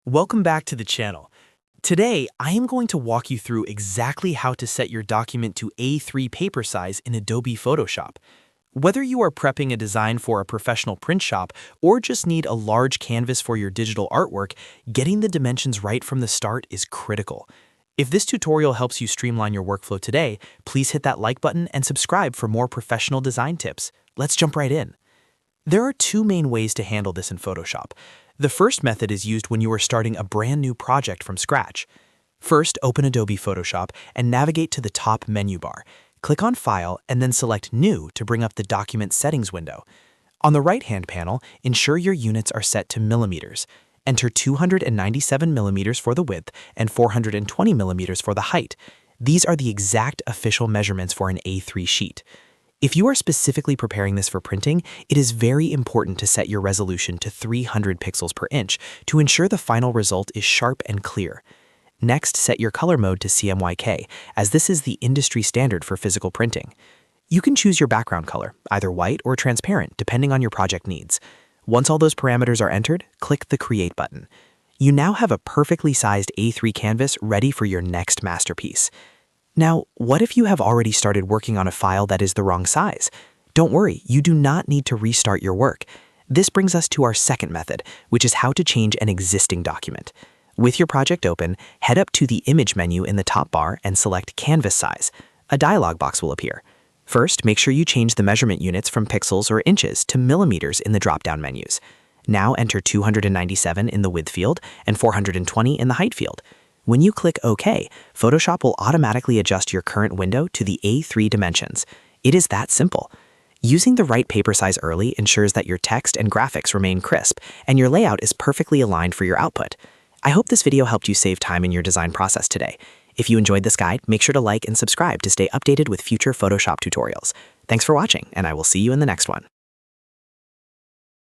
Welcome back to the channel. Today, I am going to walk you through exactly how to set your document to A3 paper size in Adobe Photoshop. Whether you are prepping a design for a professional print shop or just need a large canvas for your digital artwork, getting the dimensions right from the start is critical. If this tutorial helps you streamline your workflow today, please hit that like button and subscribe for more professional design tips. Let's jump right in. There are two main ways to handle this in Photoshop. The first method is used when you are starting a brand new project from scratch. First, open Adobe Photoshop and navigate to the top menu bar. Click on File and then select New to bring up the Document Settings window. On the right-hand panel, ensure your units are set to millimeters. Enter 297 millimeters for the width and 420 millimeters for the height. These are the exact official measurements for an A3 sheet. If you are specifically preparing this for printing, it is very important to set your resolution to 300 pixels per inch to ensure the final result is sharp and clear. Next, set your color mode to CMYK, as this is the industry standard for physical printing. You can choose your background color, either white or transparent, depending on your project needs. Once all those parameters are entered, click the Create button. You now have a perfectly sized A3 canvas ready for your next masterpiece. Now, what if you have already started working on a file that is the wrong size? Don't worry, you do not need to restart your work. This brings us to our second method, which is how to change an existing document. With your project open, head up to the Image menu in the top bar and select Canvas Size. A dialog box will appear. First, make sure you change the measurement units from pixels or inches to millimeters in the drop-down menus. Now enter 297 in the width field and 420 in the height field. When you click OK, Photoshop will automatically adjust your current window to the A3 dimensions. It is that simple. Using the right paper size early ensures that your text and graphics remain crisp, and your layout is perfectly aligned for your output. I hope this video helped you save time in your design process today. If you enjoyed this guide, make sure to like and subscribe to stay updated with future Photoshop tutorials. Thanks for watching, and I will see you in the next one.